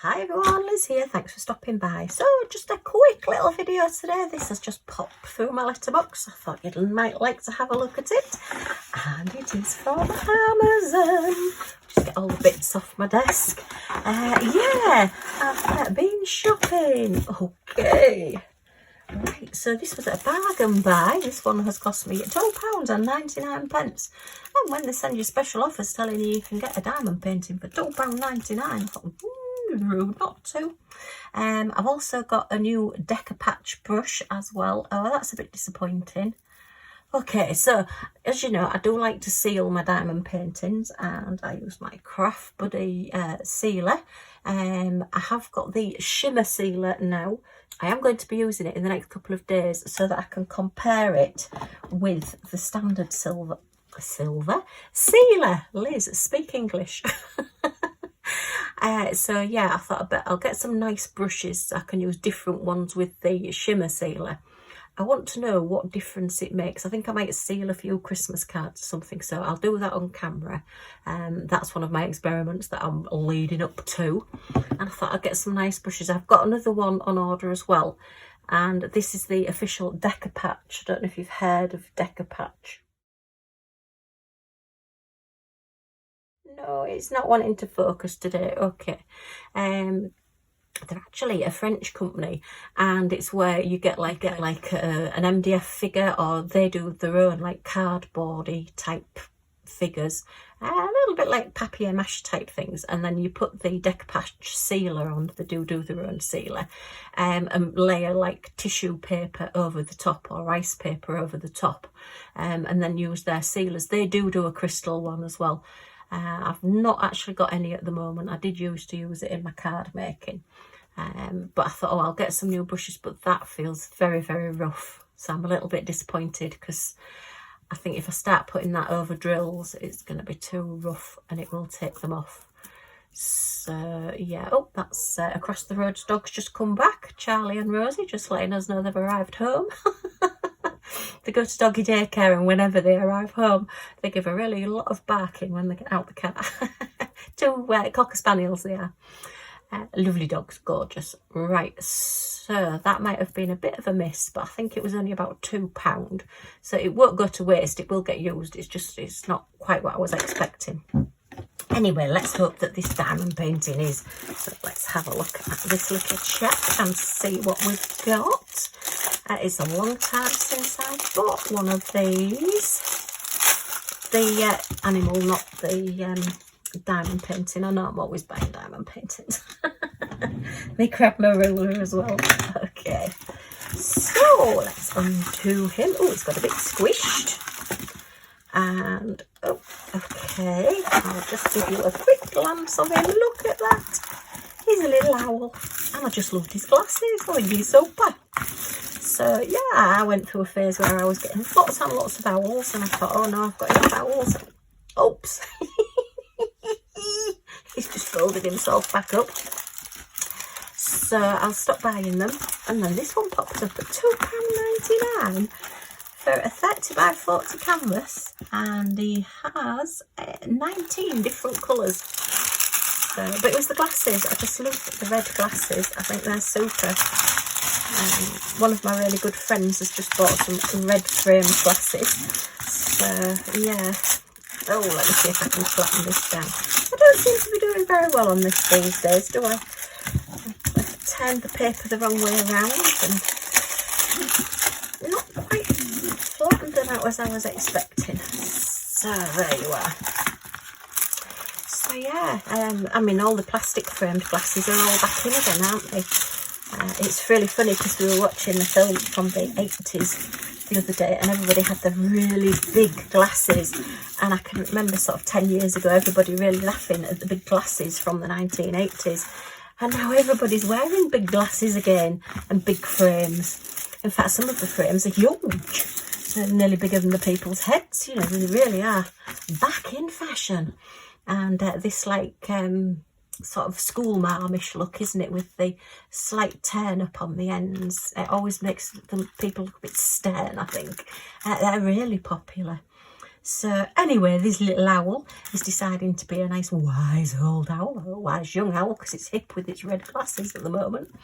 Hi everyone, Liz here, thanks for stopping by. So just a quick little video today. This has just popped through my letterbox. I thought you might like to have a look at it. And it is from Amazon. Just get all the bits off my desk. Yeah, I've been shopping. Okay. Right, so this was a bargain buy. This one has cost me £2.99. And when they send you special offers telling you can get a diamond painting for £2.99, I thought, rude not to. I've also got a new Décopatch brush as well. Oh, that's a bit disappointing. Okay, so as you know, I do like to seal my diamond paintings, and I use my Craft Buddy sealer. I have got the shimmer sealer now. I am going to be using it in the next couple of days so that I can compare it with the standard silver sealer. Liz, speak English. So yeah, I thought I'll get some nice brushes so I can use different ones with the shimmer sealer. I want to know what difference it makes. I think I might seal a few Christmas cards or something, so I'll do that on camera. That's one of my experiments that I'm leading up to. And I thought I'd get some nice brushes. I've got another one on order as well. And this is the official Décopatch. I don't know if you've heard of Décopatch. No, it's not wanting to focus today. Okay. They're actually a French company, and it's where you get an MDF figure, or they do their own like cardboardy type figures, a little bit like papier-mâché type things, and then you put the Décopatch sealer on. They do their own sealer, and layer like tissue paper over the top or rice paper over the top, and then use their sealers. They do a crystal one as well. I've not actually got any at the moment. I did used to use it in my card making, but I thought, oh, I'll get some new brushes, but that feels very, very rough. So I'm a little bit disappointed, because I think if I start putting that over drills, it's going to be too rough and it will take them off. So yeah, oh, that's Across the Road's dogs just come back. Charlie and Rosie just letting us know they've arrived home. They go to doggy daycare, and whenever they arrive home, they give a really lot of barking when they get out the car. Two Cocker Spaniels they are. Lovely dogs, gorgeous. Right, so that might have been a bit of a miss, but I think it was only about £2. So it won't go to waste, it will get used. It's not quite what I was expecting. Anyway, let's hope that this diamond painting is. So let's have a look at this little check and see what we've got. It's a long time since I bought one of these. The animal, not the diamond painting. I know I'm always buying diamond paintings. Let me grab my ruler as well. Okay, so let's undo him. Oh, it's got a bit squished. And oh, okay, I'll just give you a quick glance of him. Look at that. He's a little owl, and I just loved his glasses. I think he's super. So yeah, I went through a phase where I was getting lots and lots of owls, and I thought, oh no, I've got enough owls. Oops. He's just folded himself back up. So I'll stop buying them. And then this one popped up at £2.99 for a 30 by 40 canvas, and he has 19 different colours. But it was the glasses. I just love the red glasses. I think they're super. One of my really good friends has just bought some red framed glasses. So yeah. Oh, let me see if I can flatten this down. I don't seem to be doing very well on this these days, do I? I've turned the paper the wrong way around and not quite flattened them out as I was expecting. So there you are. So yeah, I mean, all the plastic framed glasses are all back in again, aren't they? It's really funny, because we were watching the film from the 80s the other day, and everybody had the really big glasses, and I can remember sort of 10 years ago everybody really laughing at the big glasses from the 1980s, and now everybody's wearing big glasses again and big frames. In fact, some of the frames are huge. They're nearly bigger than the people's heads. You know, they really are back in fashion. And this like sort of school marmish look, isn't it, with the slight turn up on the ends. It always makes people look a bit stern, I think. They're really popular. So anyway, this little owl is deciding to be a nice wise old owl, or a wise young owl, because it's hip with its red glasses at the moment.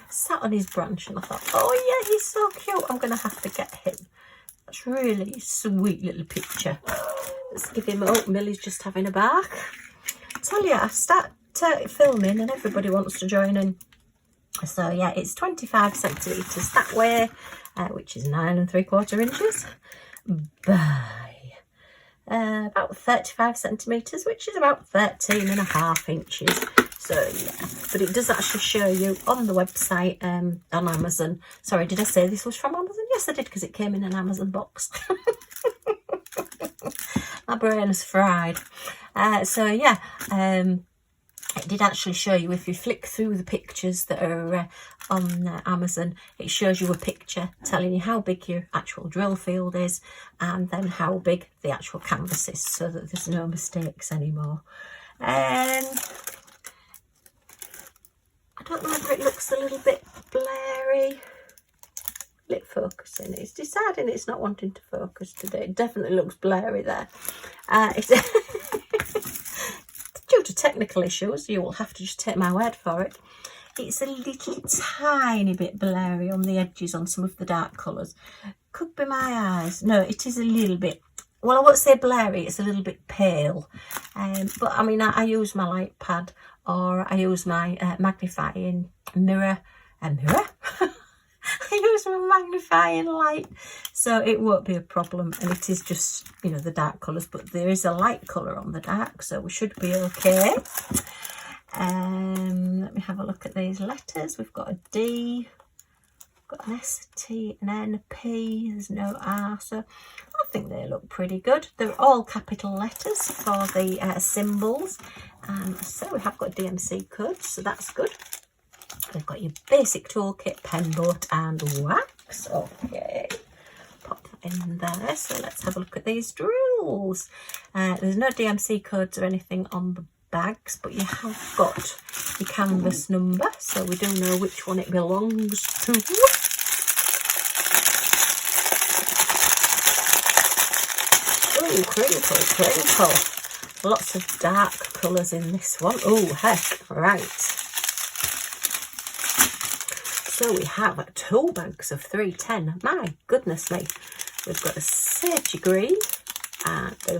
Sat on his branch, and I thought, oh yeah, he's so cute, I'm going to have to get him. That's really sweet little picture. Let's give him oatmeal, he's just having a bath. I tell you, I start filming and everybody wants to join in. So yeah, it's 25 centimetres that way, which is 9 3/4 inches, by about 35 centimetres, which is about 13.5 inches. So yeah, but it does actually show you on the website, on Amazon. Sorry, did I say this was from Amazon? Yes, I did, because it came in an Amazon box. My brain's fried. So yeah, it did actually show you, if you flick through the pictures that are on Amazon, it shows you a picture telling you how big your actual drill field is, and then how big the actual canvas is, so that there's no mistakes anymore. I don't know whether it looks a little bit blurry. Lip focusing. It's deciding it's not wanting to focus today. It definitely looks blurry there. It's due to technical issues, you will have to just take my word for it. It's a little tiny bit blurry on the edges on some of the dark colours. Could be my eyes. No, it is a little bit, well, I won't say blurry, it's a little bit pale. But I mean, I use my light pad, or I use my magnifying mirror. I use my magnifying light, so it won't be a problem, and it is just, you know, the dark colours, but there is a light colour on the dark, so we should be okay. Let me have a look at these letters. We've got a D, we've got an S, a T, an N, a P, there's no R, so I think they look pretty good. They're all capital letters for the symbols, so we have got DMC codes, so that's good. We've got your basic toolkit, pen, boat and wax. Okay, pop that in there. So let's have a look at these drills. There's no DMC codes or anything on the bags, but you have got your canvas number, so we do know which one it belongs to. Oh, crinkle, crinkle. Lots of dark colours in this one. Oh, heck, right. So we have 2 bags of 310. My goodness me. We've got a sagey green, and a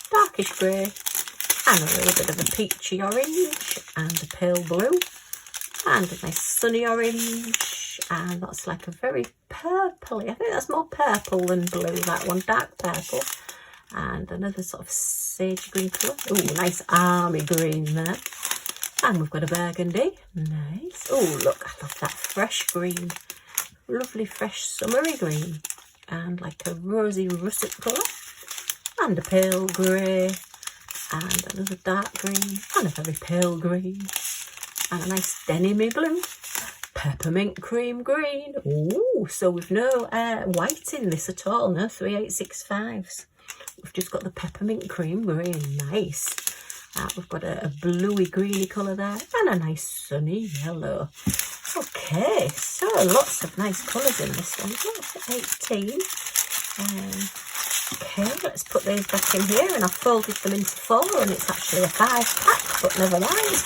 darkish grey, and a little bit of a peachy orange, and a pale blue, and a nice sunny orange, and that's like a very purpley. I think that's more purple than blue, that one, dark purple. And another sort of sage green colour. Oh, nice army green there. And we've got a burgundy. Nice. Oh, look, I love that fresh green. Lovely fresh summery green. And like a rosy russet colour. And a pale grey. And another dark green. And a very pale green. And a nice denimy blue. Peppermint cream green. Oh, so we've no white in this at all. No 3865s. We've just got the peppermint cream green. Nice. We've got a bluey greeny colour there, and a nice sunny yellow. Okay, so lots of nice colours in this one. That's 18. Okay, let's put these back in here, and I've folded them into 4, and it's actually a 5-pack, but never mind.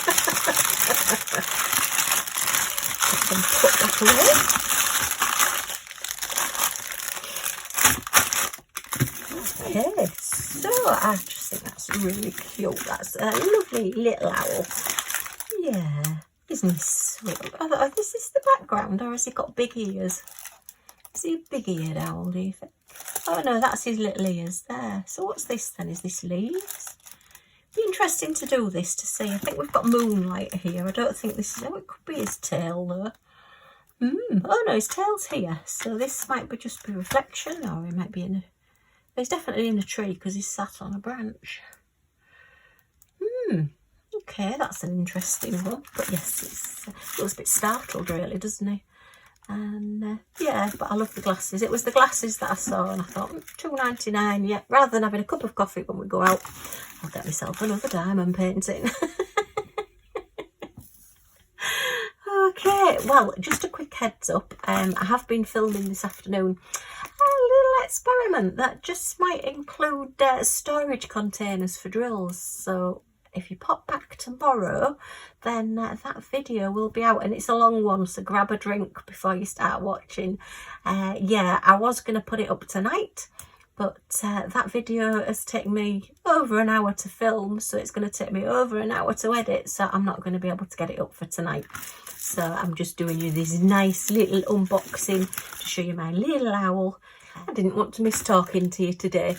Let them put that away. Okay, so I just think that's really cute. That's a lovely little owl. Yeah, isn't he sweet? Oh, this is the background, or has he got big ears? Is he a big-eared owl, do you think? Oh no, that's his little ears there. So what's this then? Is this leaves? Be interesting to do this to see. I think we've got moonlight here. I don't think this is. Oh, it could be his tail though. Oh no, his tail's here. So this might be just be reflection, or he might be in a. He's definitely in a tree because he's sat on a branch. Okay, that's an interesting one. But yes, he looks a bit startled really, doesn't he? And yeah, but I love the glasses. It was the glasses that I saw and I thought, £2.99, yeah. Rather than having a cup of coffee when we go out, I'll get myself another diamond painting. Okay, well, just a quick heads up. I have been filming this afternoon a little experiment that just might include storage containers for drills. So if you pop back tomorrow, then that video will be out, and it's a long one, so grab a drink before you start watching. Yeah, I was going to put it up tonight, but that video has taken me over an hour to film, so it's going to take me over an hour to edit, so I'm not going to be able to get it up for tonight. So I'm just doing you this nice little unboxing to show you my little owl. I didn't want to miss talking to you today,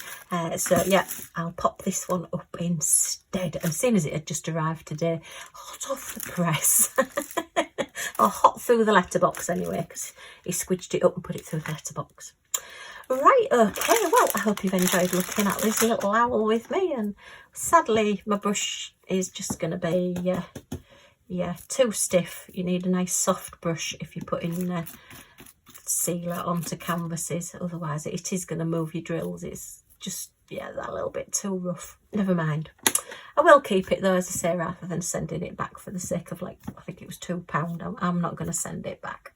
so yeah, I'll pop this one up instead. And seeing as it had just arrived today, hot off the press, or hot through the letterbox anyway, because he squidged it up and put it through the letterbox. Right, okay, well, I hope you've enjoyed looking at this little owl with me, and sadly my brush is just going to be, yeah, too stiff. You need a nice soft brush if you're putting sealer onto canvases, otherwise it is going to move your drills. It's just, yeah, that little bit too rough. Never mind. I will keep it though, as I say, rather than sending it back for the sake of, like, I think it was £2. I'm not going to send it back.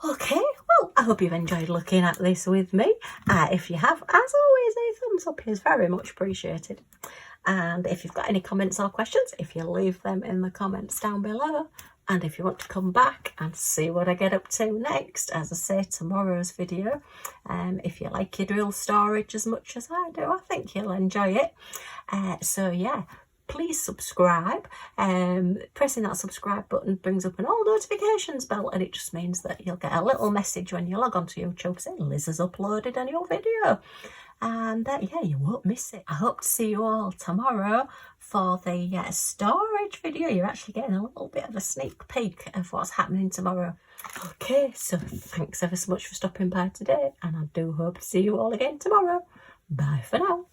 Okay, well, I hope you've enjoyed looking at this with me. If you have, as always, a thumbs up is very much appreciated. And if you've got any comments or questions, if you leave them in the comments down below. And if you want to come back and see what I get up to next, as I say, tomorrow's video, if you like your drill storage as much as I do, I think you'll enjoy it. So yeah, please subscribe. Pressing that subscribe button brings up an all notifications bell, and it just means that you'll get a little message when you log onto YouTube saying Liz has uploaded a new video. And yeah, you won't miss it. I hope to see you all tomorrow for the storage video. You're actually getting a little bit of a sneak peek of what's happening tomorrow. Okay, so thanks ever so much for stopping by today, and I do hope to see you all again tomorrow. Bye for now.